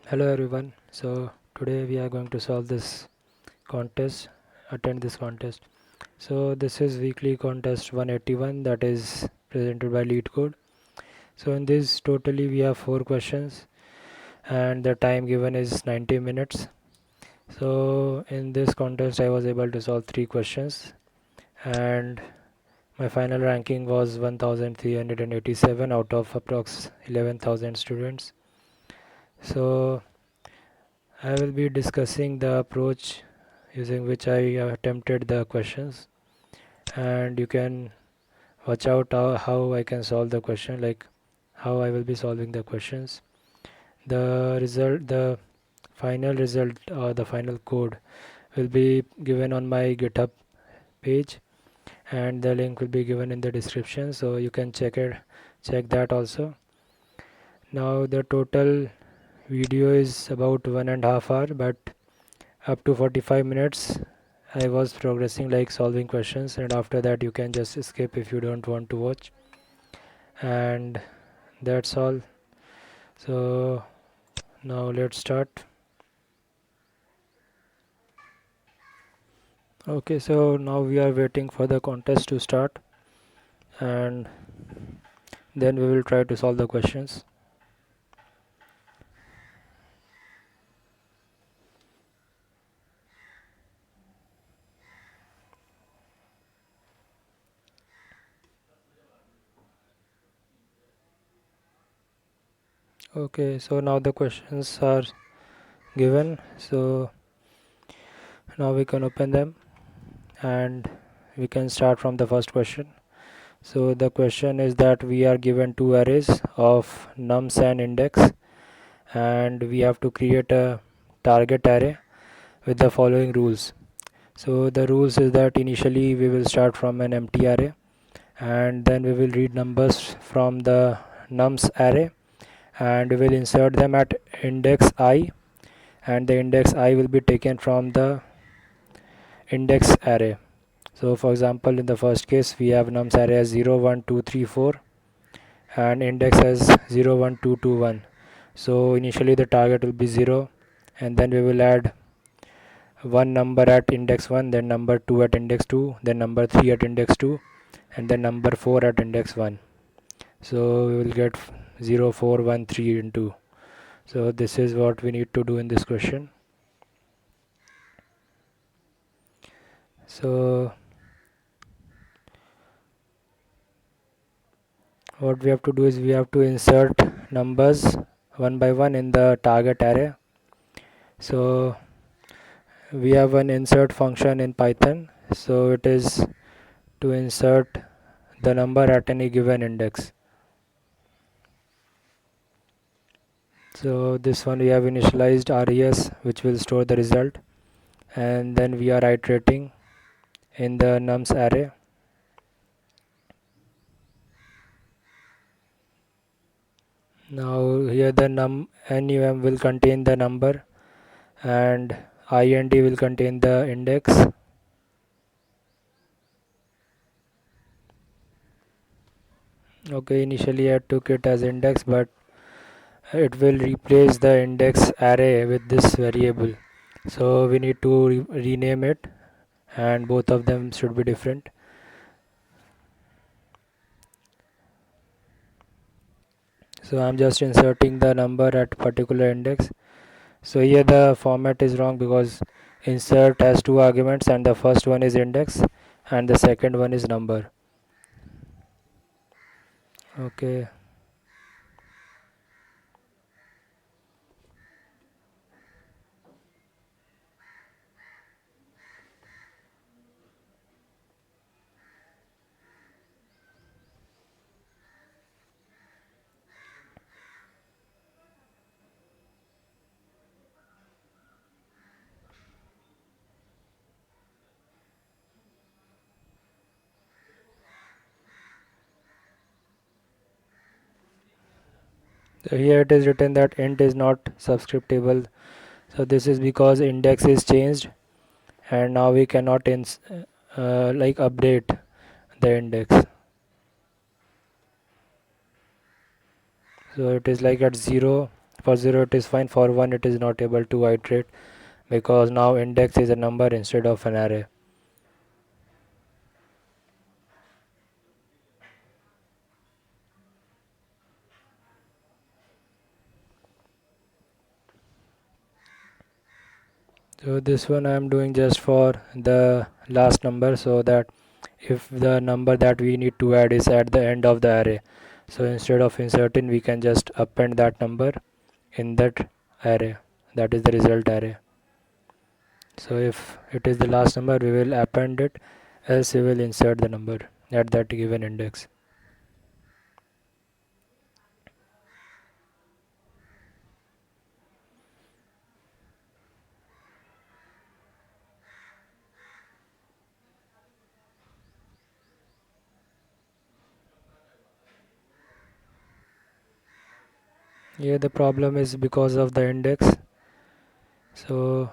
Hello everyone. So today we are going to solve this contest, attend this contest. So this is weekly contest 181 that is presented by Leetcode. So in this totally we have 4 questions and the time given is 90 minutes. So in this contest I was able to solve 3 questions and my final ranking was 1387 out of approx 11,000 students. So I will be discussing the approach using which I attempted the questions, and you can watch out how I can solve the question, like how I will be solving the questions. The final result or the final code will be given on my GitHub page, and the link will be given in the description, so you can check that also. Now the total video is about 1.5 hours, but up to 45 minutes I was progressing like solving questions, and after that you can just skip if you don't want to watch. And that's all. So now let's start. Okay, so now we are waiting for the contest to start, and then we will try to solve the questions. Okay, so now the questions are given, so now we can open them and we can start from the first question. So the question is that we are given two arrays of nums and index, and we have to create a target array with the following rules. So the rules is that initially we will start from an empty array, and then we will read numbers from the nums array, and we will insert them at index I, and the index I will be taken from the index array. So for example, in the first case we have nums array as 0 1 2 3 4 and index as 0 1 2 2 1. So initially the target will be 0, and then we will add one number at index 1, then number 2 at index 2, then number 3 at index 2, and then number 4 at index 1. So we will get 0 4 1 3 and 2. So this is what we need to do in this question. So what we have to do is we have to insert numbers one by one in the target array. So we have an insert function in Python, so it is to insert the number at any given index. So this one we have initialized res, which will store the result, and then we are iterating in the nums array. Now here the num will contain the number, and int will contain the index. Okay, initially I took it as index, but it will replace the index array with this variable, so we need to rename it, and both of them should be different. So I'm just inserting the number at particular index. So here the format is wrong because insert has two arguments, and the first one is index and the second one is number. Okay, so here it is written that int is not subscriptable. So this is because index is changed, and now we cannot like update the index. So it is like at 0. For 0 it is fine, for 1 it is not able to iterate because now index is a number instead of an array. So this one I am doing just for the last number, so that if the number that we need to add is at the end of the array, so instead of inserting we can just append that number in that array, that is the result array. So if it is the last number we will append it, else we will insert the number at that given index. Yeah, the problem is because of the index, so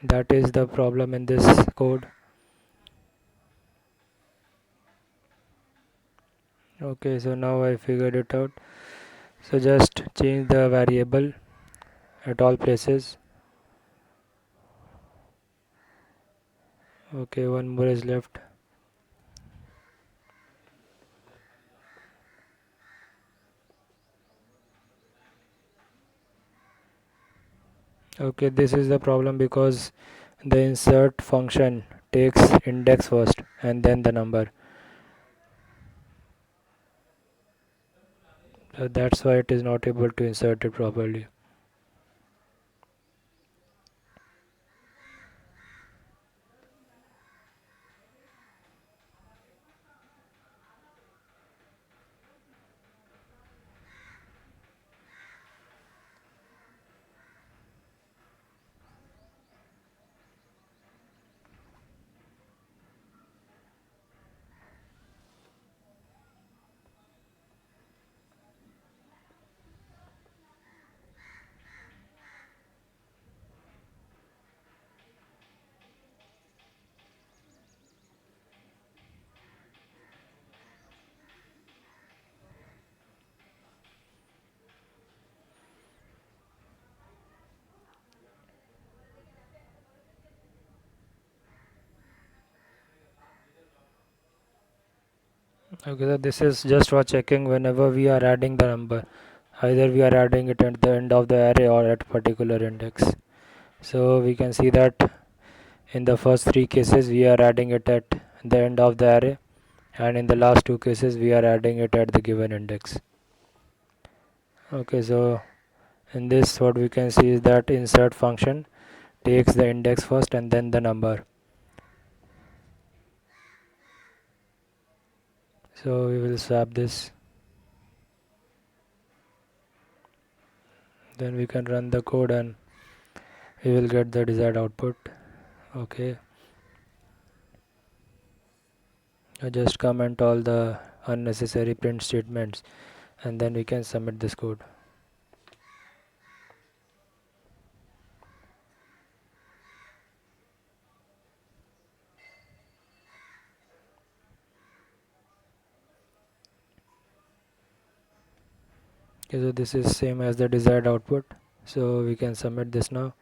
that is the problem in this code. Okay, so now I figured it out. So just change the variable at all places. Okay, one more is left. Okay, this is the problem because the insert function takes index first and then the number. So that's why it is not able to insert it properly. Okay, so this is just for checking whenever we are adding the number. Either we are adding it at the end of the array or at particular index. So we can see that in the first three cases we are adding it at the end of the array, and in the last two cases we are adding it at the given index. Okay, so in this what we can see is that insert function takes the index first and then the number. So we will swap this, then we can run the code and we will get the desired output. Okay, I just comment all the unnecessary print statements and then we can submit this code. Okay, so this is same as the desired output, so we can submit this now.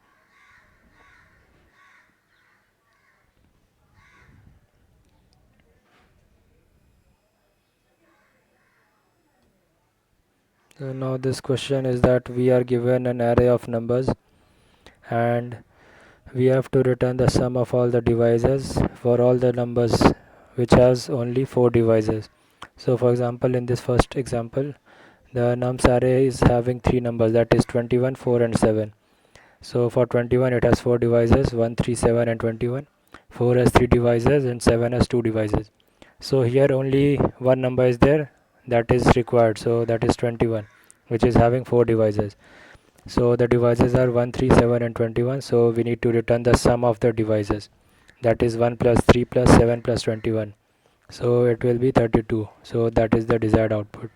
So now this question is that we are given an array of numbers and we have to return the sum of all the divisors for all the numbers which has only 4 divisors. So for example, in this first example, the nums array is having 3 numbers, that is 21, 4 and 7. So for 21 it has 4 divisors, 1, 3, 7 and 21. 4 has 3 divisors and 7 has 2 divisors. So here only one number is there that is required, so that is 21, which is having 4 divisors. So the divisors are 1, 3, 7 and 21, so we need to return the sum of the divisors, that is 1 plus 3 plus 7 plus 21. So it will be 32. So that is the desired output.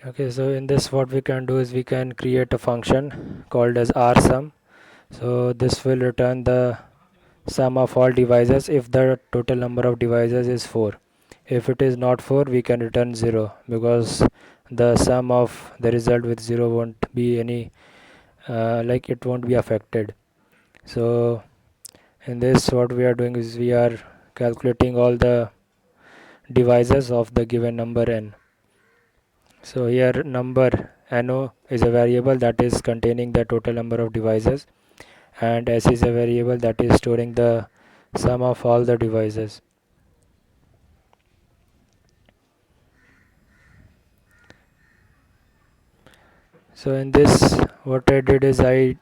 Okay, so in this what we can do is we can create a function called as rsum, So this will return the sum of all divisors if the total number of divisors is 4. If it is not 4, we can return 0, because the sum of the result with 0 won't be any like it won't be affected. So in this, what we are doing is we are calculating all the divisors of the given number n. So here number no is a variable that is containing the total number of divisors, and s is a variable that is storing the sum of all the divisors. So in this, what I did is I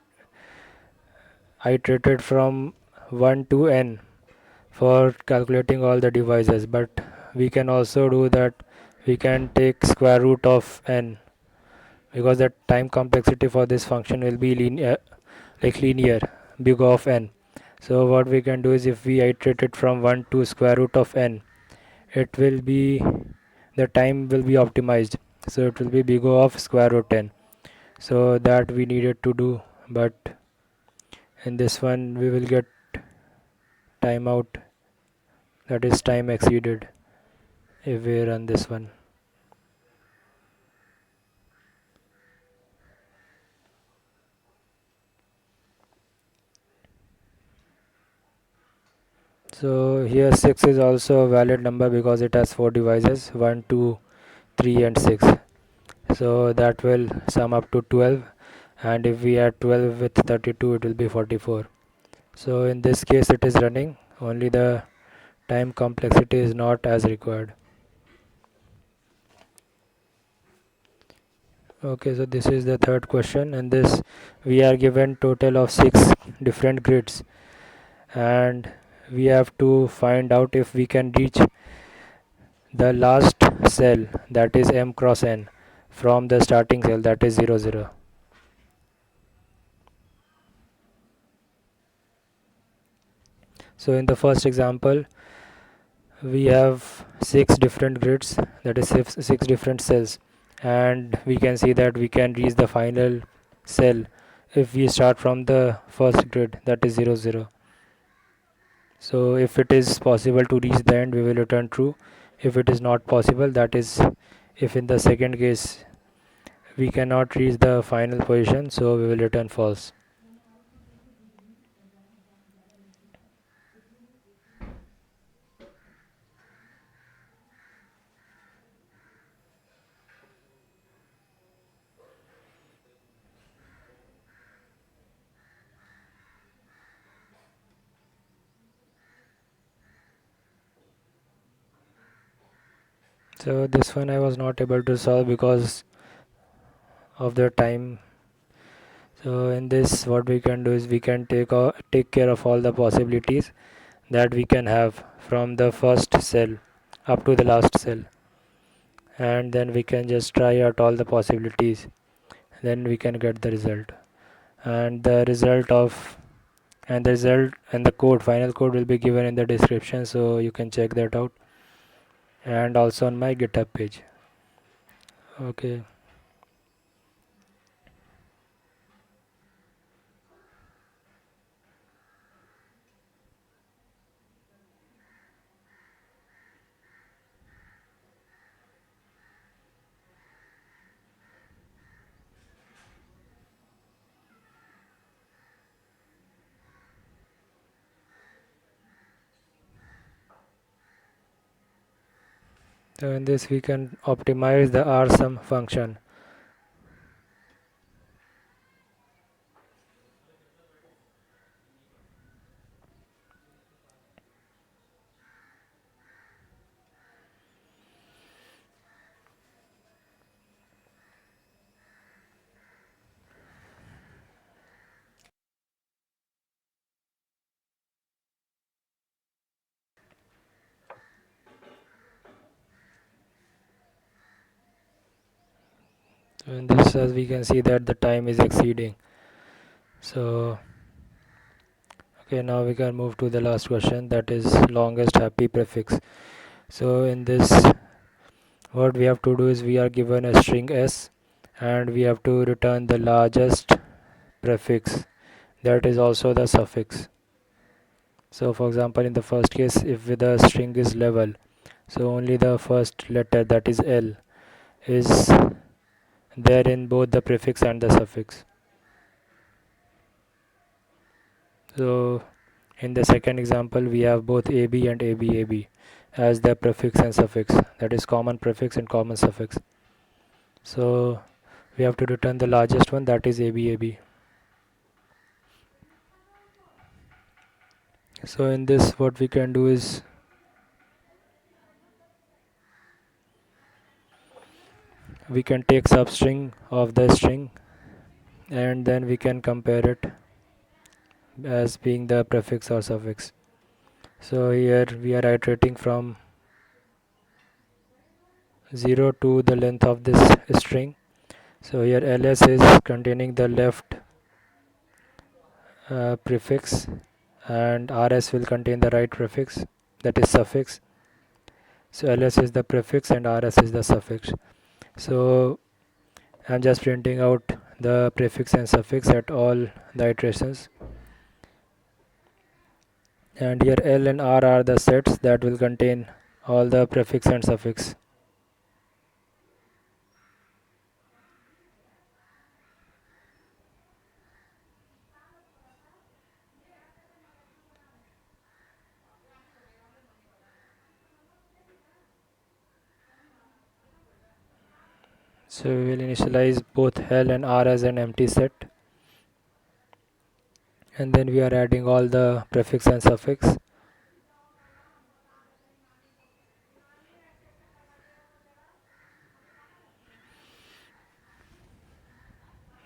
iterated from 1 to n for calculating all the divisors, but we can also do that. We can take square root of n, because the time complexity for this function will be linear, big O of n. So what we can do is, if we iterate it from 1 to square root of n, it will be, the time will be optimized, so it will be big O of square root n. So that we needed to do, but in this one we will get timeout, that is time exceeded, if we run this one. So here 6 is also a valid number because it has 4 divisors, 1, 2, 3 and 6. So that will sum up to 12, and if we add 12 with 32, it will be 44. So in this case it is running, only the time complexity is not as required. Okay, so this is the third question. In this we are given total of 6 different grids, and we have to find out if we can reach the last cell, that is m cross n, from the starting cell, that is 0 0. So in the first example we have 6 different grids, that is 6 different cells, and we can see that we can reach the final cell if we start from the first grid, that is 0 0. So if it is possible to reach the end, we will return true. If it is not possible, that is, if in the second case we cannot reach the final position, so we will return false. So this one I was not able to solve because of the time. So in this, what we can do is we can take care of all the possibilities that we can have from the first cell up to the last cell, and then we can just try out all the possibilities, then we can get the result. And the result of and the result and the code, final code, will be given in the description, so you can check that out, and also on my GitHub page. Okay. So in this we can optimize the rsum function. So in this, as we can see that the time is exceeding. So okay, now we can move to the last question, that is longest happy prefix. So in this, what we have to do is we are given a string s, and we have to return the largest prefix that is also the suffix. So for example, in the first case, if the string is level, so only the first letter, that is L, is there in both the prefix and the suffix. So in the second example, we have both AB and ABAB as the prefix and suffix, that is common prefix and common suffix. So we have to return the largest one, that is ABAB. So in this, what we can do is we can take substring of the string and then we can compare it as being the prefix or suffix. So here we are iterating from 0 to the length of this string. So here ls is containing the left prefix and rs will contain the right prefix, that is suffix. So ls is the prefix and rs is the suffix. So I'm just printing out the prefix and suffix at all the iterations. And here L and R are the sets that will contain all the prefix and suffix. So we will initialize both L and R as an empty set, and then we are adding all the prefix and suffix.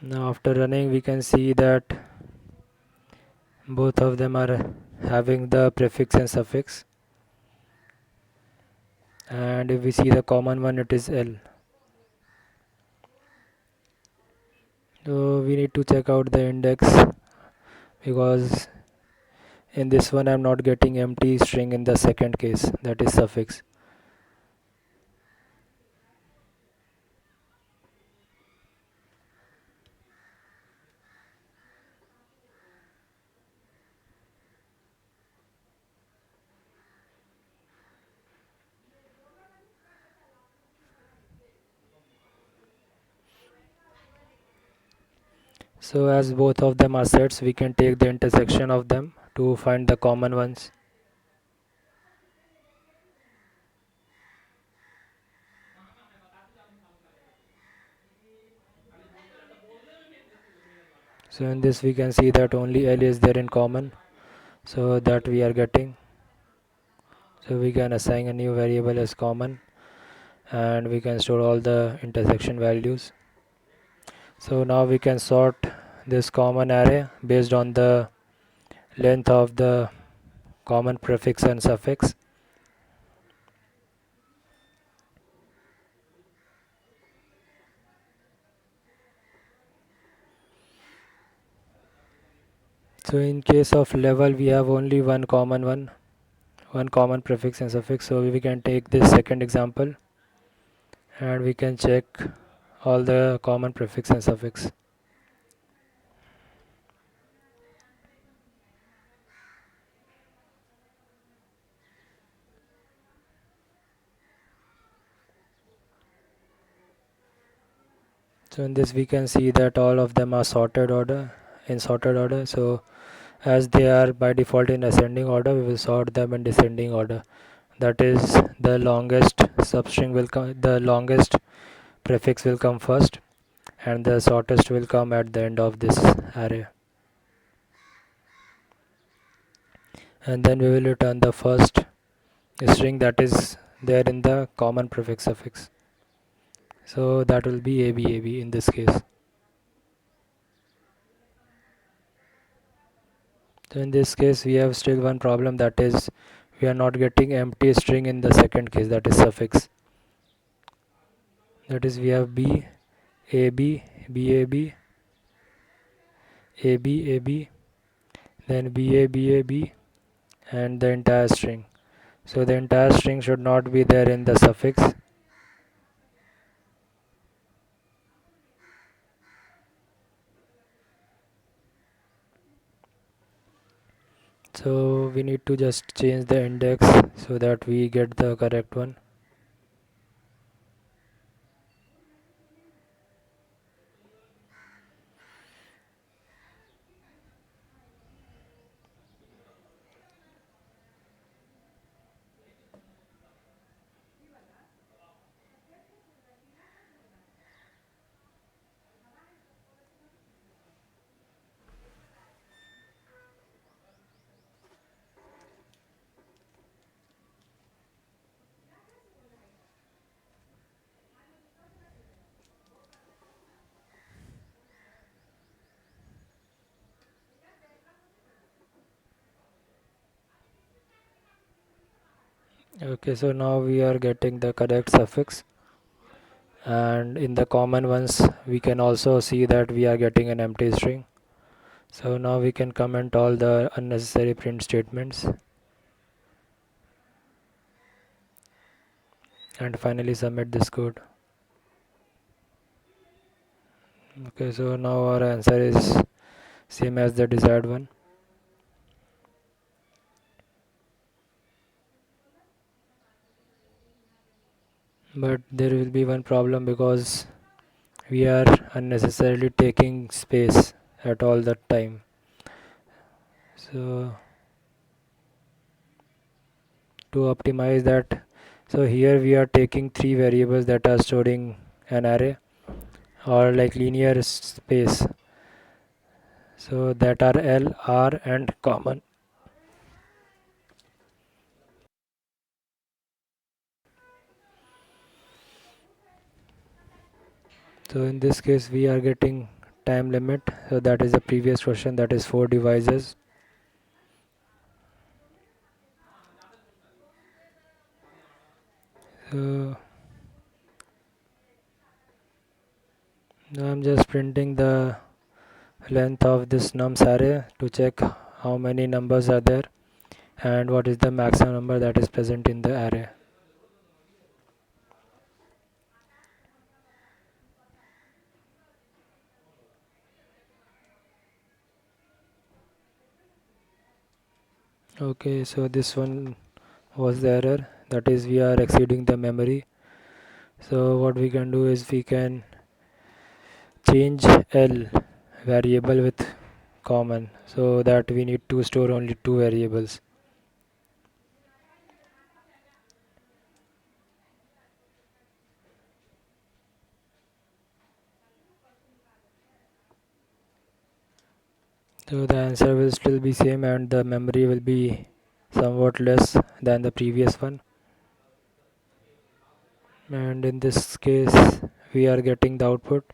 Now after running, we can see that both of them are having the prefix and suffix, and if we see the common one, it is L. So we need to check out the index, because in this one I'm not getting empty string in the second case, that is suffix. So as both of them are sets, we can take the intersection of them to find the common ones. So in this we can see that only L is there in common, so that we are getting. So we can assign a new variable as common and we can store all the intersection values. So now we can sort this common array based on the length of the common prefix and suffix. So in case of level, we have only one common prefix and suffix. So we can take this second example and we can check all the common prefix and suffix. So in this we can see that all of them are in sorted order. So as they are by default in ascending order, we will sort them in descending order. That is, the longest substring will come, the longest prefix will come first, and the shortest will come at the end of this array. And then we will return the first string that is there in the common prefix suffix. So that will be ABAB in this case. So in this case we have still one problem, that is we are not getting empty string in the second case, that is suffix. That is we have B, AB, BAB, AB, AB, then BA, BAB, and the entire string. So the entire string should not be there in the suffix. So we need to just change the index so that we get the correct one. Okay, so now we are getting the correct suffix, and in the common ones we can also see that we are getting an empty string. So now we can comment all the unnecessary print statements and finally submit this code. Okay, so now our answer is same as the desired one. But there will be one problem because we are unnecessarily taking space at all the time. So to optimize that, so here we are taking three variables that are storing an array or like linear space, so that are L, R and common. So in this case we are getting time limit, so that is the previous question, that is 4 devices. So now I'm just printing the length of this nums array to check how many numbers are there and what is the maximum number that is present in the array. Okay, so this one was the error, that is we are exceeding the memory. So what we can do is we can change L variable with common, so that we need to store only two variables. So the answer will still be same and the memory will be somewhat less than the previous one. And in this case we are getting the output.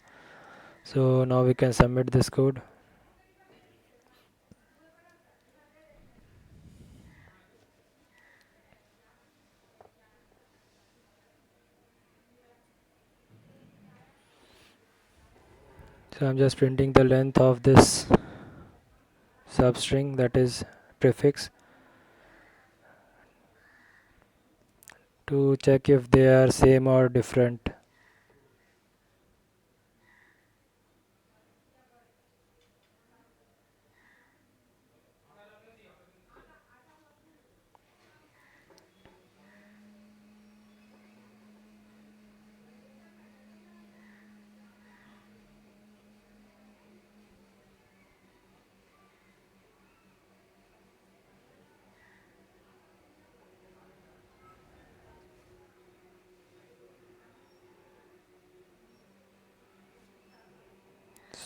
So now we can submit this code. So I'm just printing the length of this substring, that is prefix, to check if they are same or different.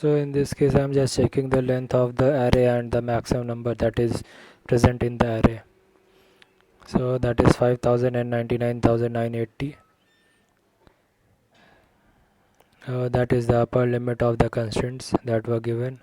So in this case I'm just checking the length of the array and the maximum number that is present in the array. So that is 5000 and 99,980. That is the upper limit of the constraints that were given.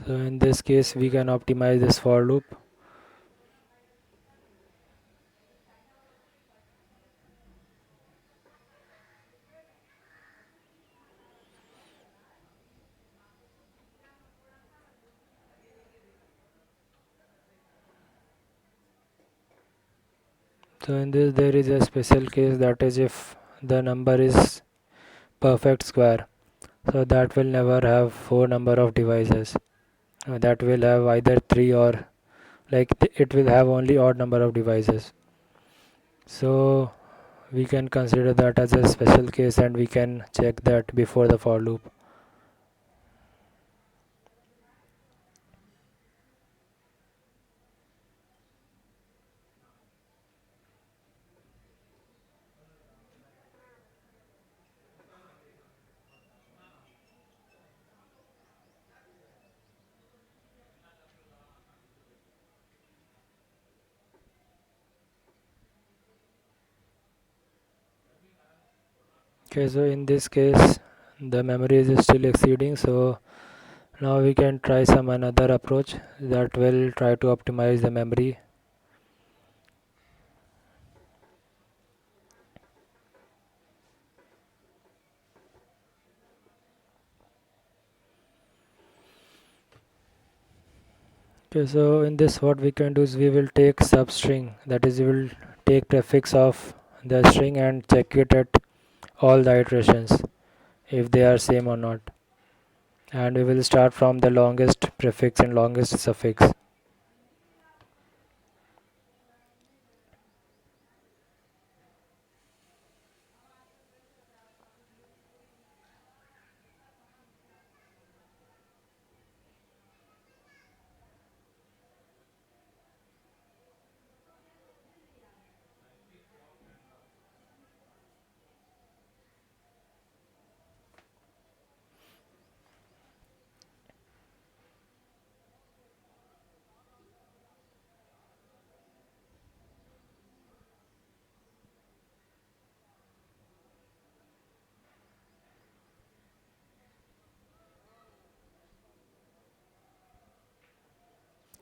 So in this case we can optimize this for loop. So in this there is a special case, that is if the number is perfect square. So that will never have four number of divisors. That will have either three or it will have only odd number of divisors. So we can consider that as a special case and we can check that before the for loop. Okay, so in this case the memory is still exceeding, so now we can try some another approach that will try to optimize the memory. Okay, so in this what we can do is we will take substring, that is we will take prefix of the string and check it at all the iterations if they are same or not, and we will start from the longest prefix and longest suffix.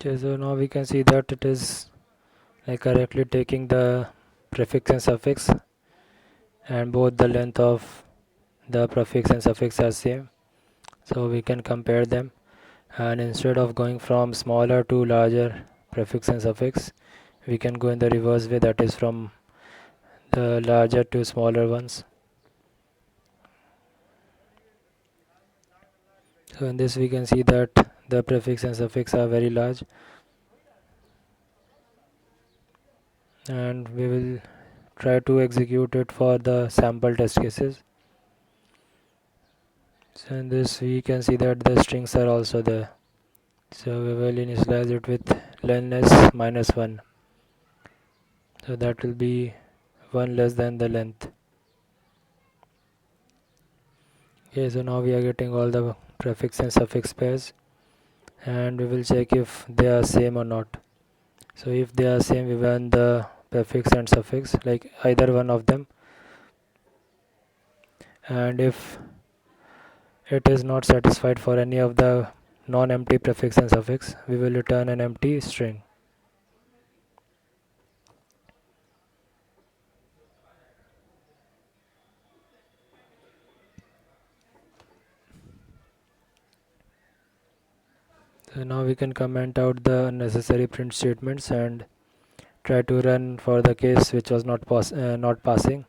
Okay, so now we can see that it is correctly taking the prefix and suffix, and both the length of the prefix and suffix are same, so we can compare them. And instead of going from smaller to larger prefix and suffix, we can go in the reverse way, that is from the larger to smaller ones. So in this we can see that the prefix and suffix are very large, and we will try to execute it for the sample test cases. So in this we can see that the strings are also there. So we will initialize it with length -1. So that will be 1 less than the length. Okay, so now we are getting all the prefix and suffix pairs, and we will check if they are same or not. So if they are same, we run the prefix and suffix, like either one of them, and if it is not satisfied for any of the non-empty prefix and suffix, we will return an empty string. So now we can comment out the unnecessary print statements and try to run for the case which was not passing.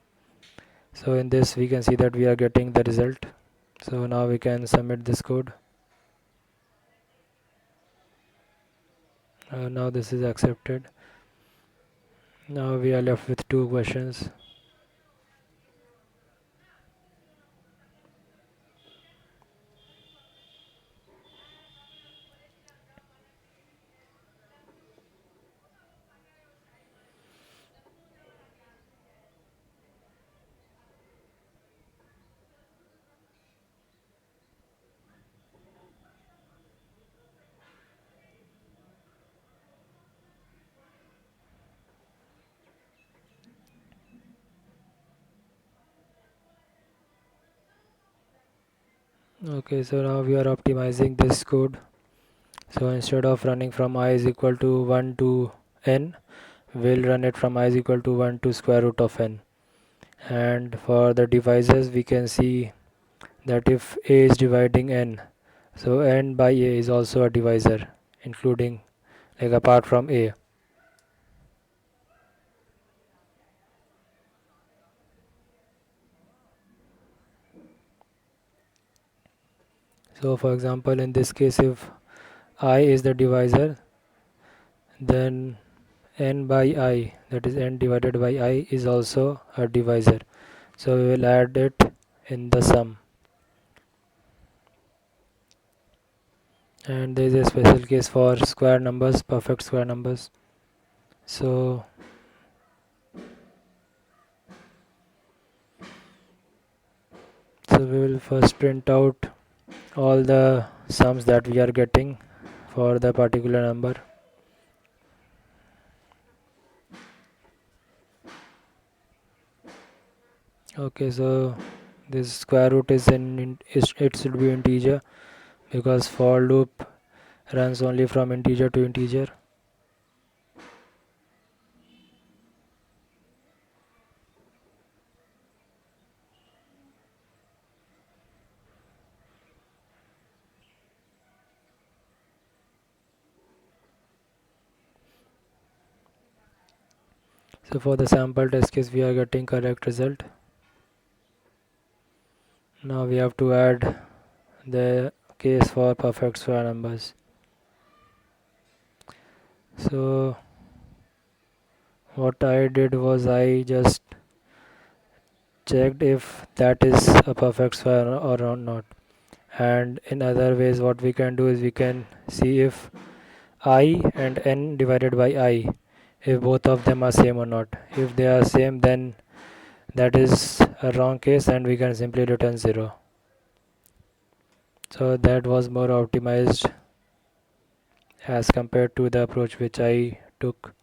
So in this we can see that we are getting the result. So now we can submit this code. Now this is accepted. Now we are left with two questions. Okay, so now we are optimizing this code. So instead of running from I is equal to 1 to n, we'll run it from I is equal to 1 to square root of n. And for the divisors, we can see that if a is dividing n, so n by a is also a divisor, including apart from a. So for example, in this case, if I is the divisor, then n by I, that is n divided by I, is also a divisor. So we will add it in the sum. And there is a special case for square numbers, perfect square numbers. So we will first print out all the sums that we are getting for the particular number. Okay, so this square root is it should be integer, because for loop runs only from integer to integer. So for the sample test case we are getting correct result. Now we have to add the case for perfect square numbers. So what I did was I just checked if that is a perfect square or not. And in other ways what we can do is we can see if I and n divided by I, if both of them are same or not. If they are same, then that is a wrong case and we can simply return 0. So that was more optimized as compared to the approach which I took.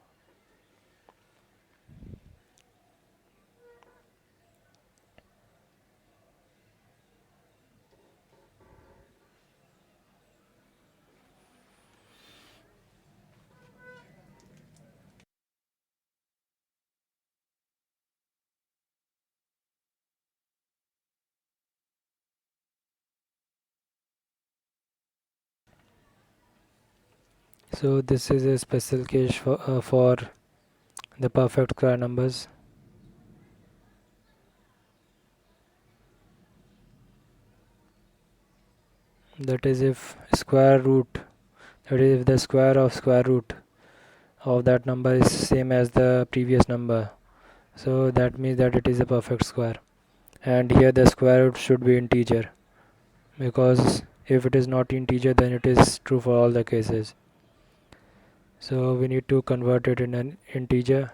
So this is a special case for the perfect square numbers. That is if square root, that is if the square root of that number is same as the previous number. So that means that it is a perfect square. And here the square root should be integer, because if it is not integer then it is true for all the cases. So we need to convert it in an integer.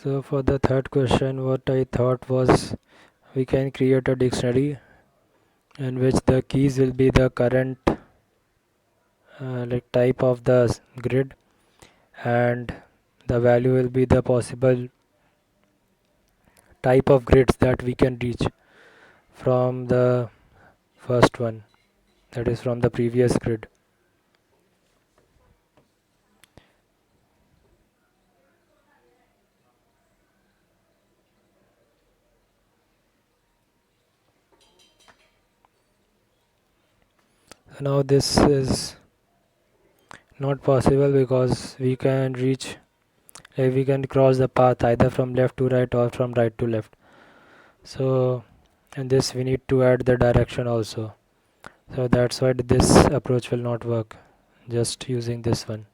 So for the third question, what I thought was we can create a dictionary in which the keys will be the current like type of the grid, and the value will be the possible type of grids that we can reach from the first one, that is from the previous grid. Now this is not possible because we can reach, like we can cross the path either from left to right or from right to left. So in this we need to add the direction also. So that's why this approach will not work, just using this one.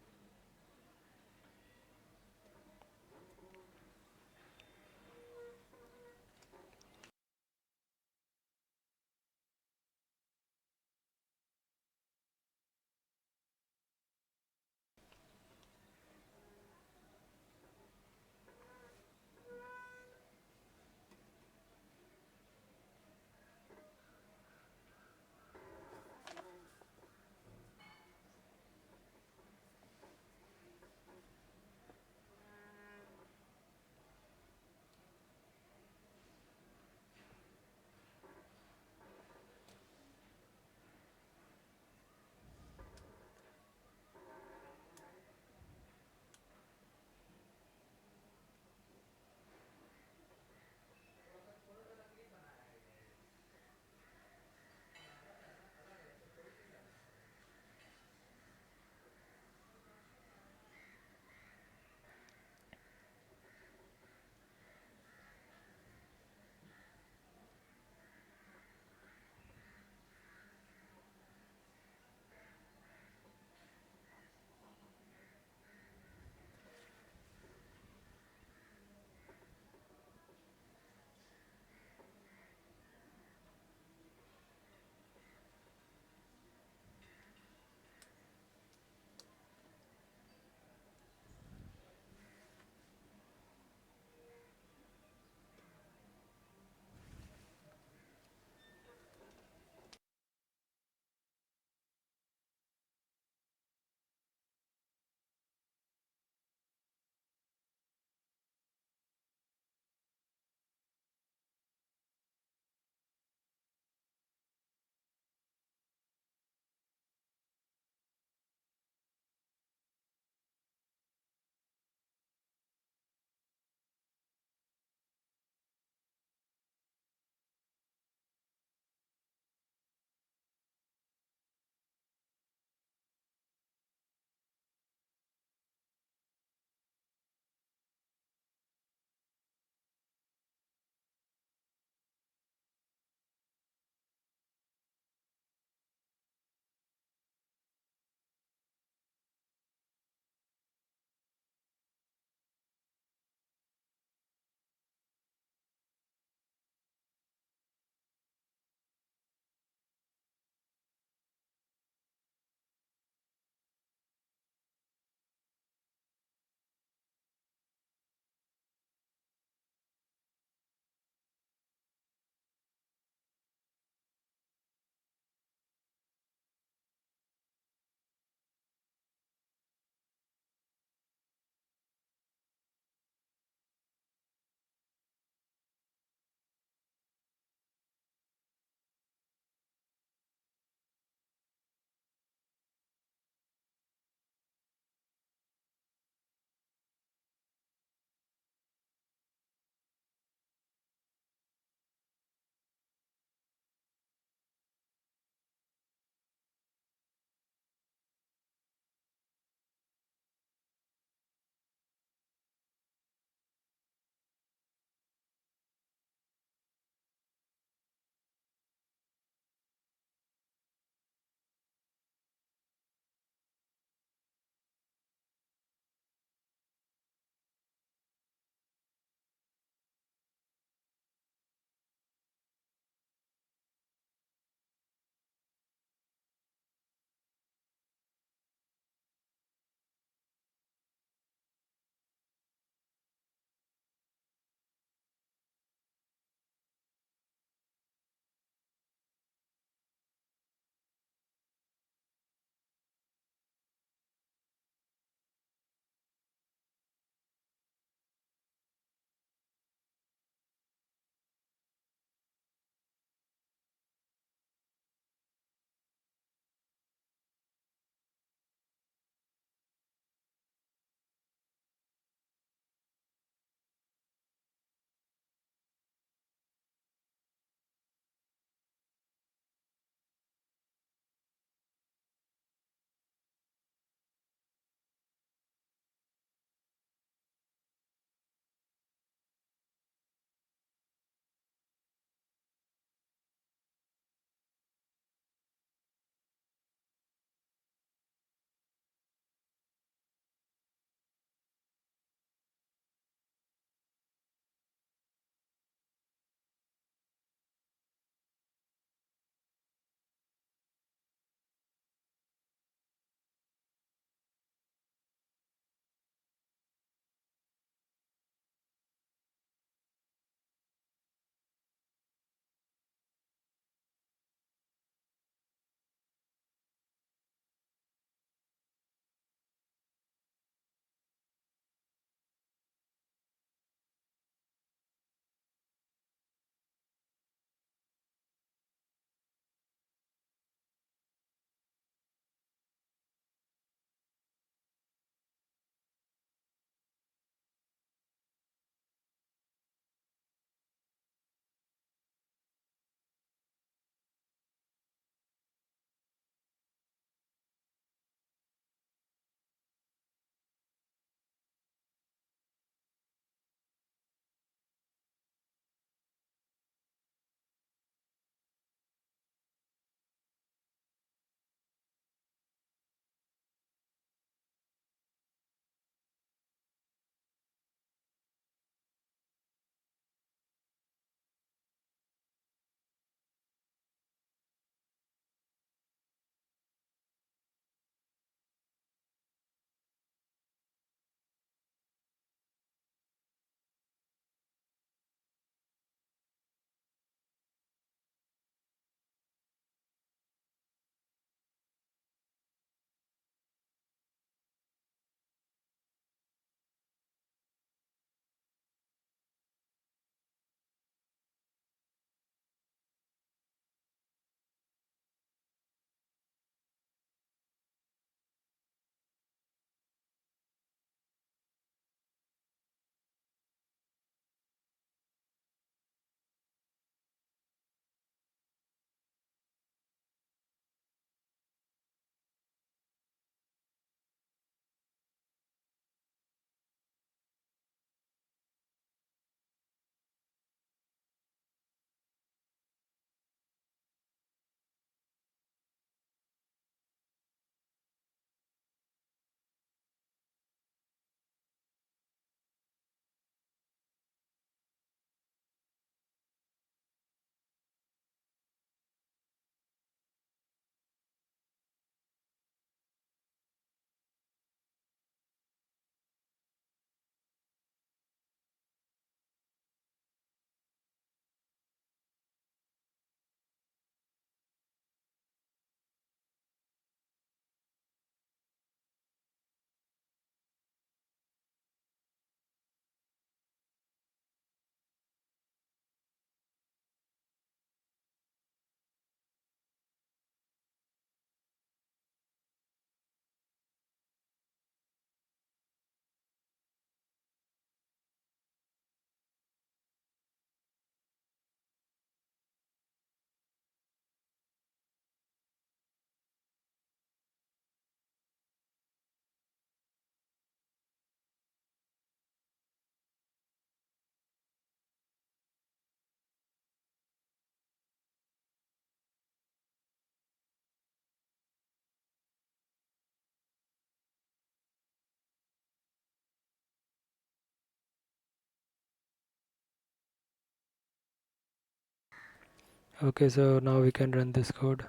Okay, so now we can run this code.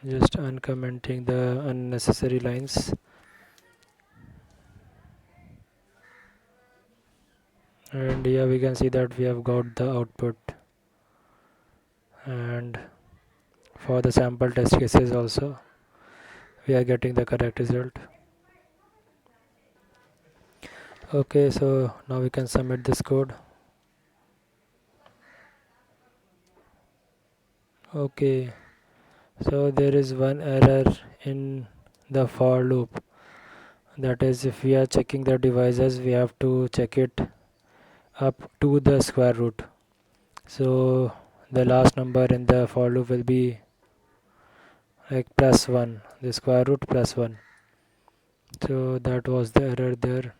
Just uncommenting the unnecessary lines. And here we can see that we have got the output. And for the sample test cases also, we are getting the correct result. Okay, so now we can submit this code. Okay, so there is one error in the for loop. That is, if we are checking the devices, we have to check it up to the square root. So the last number in the for loop will be like plus 1, the square root plus 1. So that was the error there.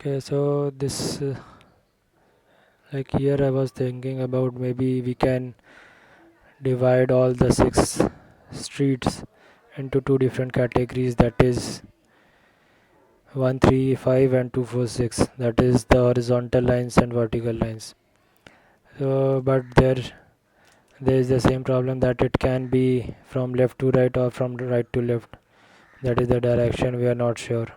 Okay, so this like here I was thinking about maybe we can divide all the 6 streets into 2 different categories, that is 135 and 246, that is the horizontal lines and vertical lines. So but there is the same problem that it can be from left to right or from right to left, that is the direction we are not sure.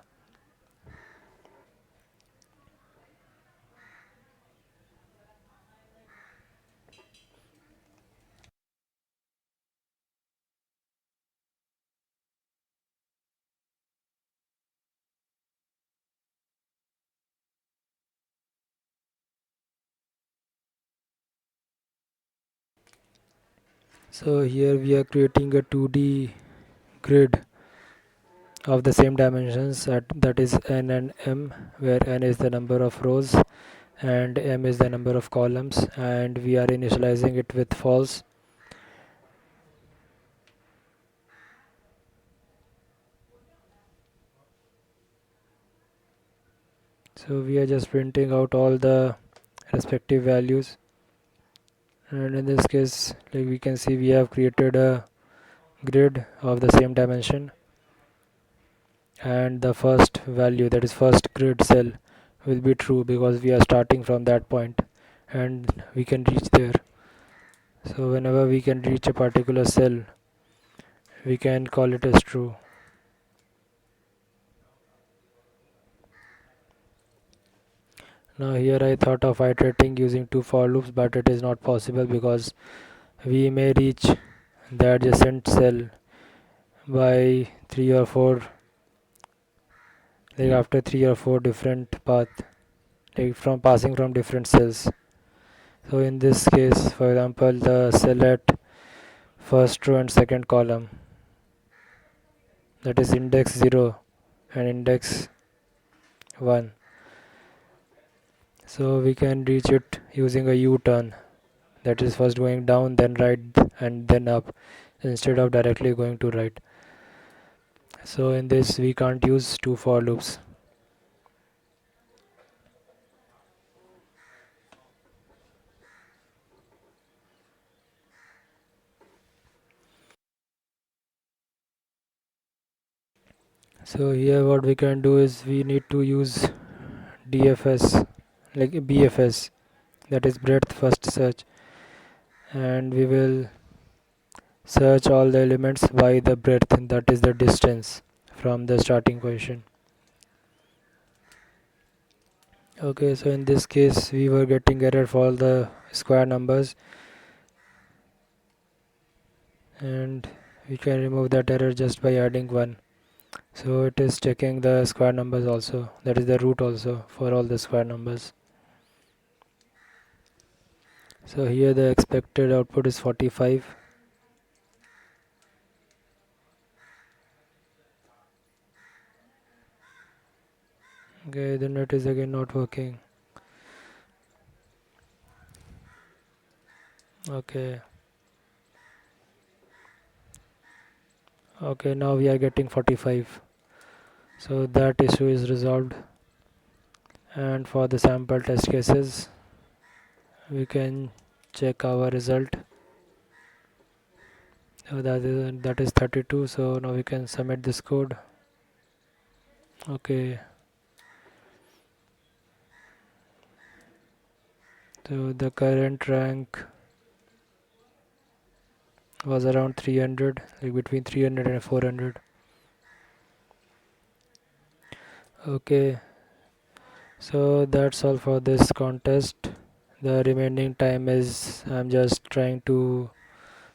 So here we are creating a 2D grid of the same dimensions, that is n and m, where n is the number of rows and m is the number of columns, and we are initializing it with false. So we are just printing out all the respective values, and in this case, like we can see, we have created a grid of the same dimension, and the first value, that is first grid cell, will be true because we are starting from that point and we can reach there. So whenever we can reach a particular cell, we can call it as true. Now here I thought of iterating using 2 for loops, but it is not possible because we may reach the adjacent cell by 3 or 4, like after 3 or 4 different path, like from passing from different cells. So in this case, for example, the cell at first row and second column, that is index 0 and index 1, so we can reach it using a U-turn, that is first going down then right and then up, instead of directly going to right. So in this we can't use 2 for loops. So here what we can do is we need to use DFS, like BFS, that is breadth first search, and we will search all the elements by the breadth, that is the distance from the starting position. Okay, so in this case we were getting error for all the square numbers, and we can remove that error just by adding 1. So it is checking the square numbers also, that is the root also for all the square numbers. So here the expected output is 45. Okay, then it is again not working. Okay, okay, now we are getting 45. So that issue is resolved, And for the sample test cases, we can check our result. So that is 32. So now we can submit this code. Okay, so the current rank was around 300, like between 300 and 400. Okay, so that's all for this contest. The remaining time is I'm just trying to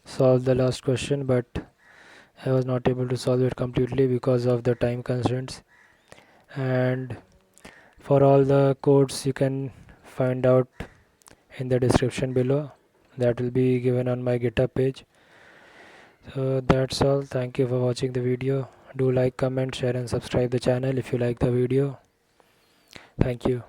solve the last question, but I was not able to solve it completely because of the time constraints. And for all the codes you can find out in the description below. That will be given on my GitHub page. So that's all. Thank you for watching the video. Do like, comment, share and subscribe the channel if you like the video. Thank you.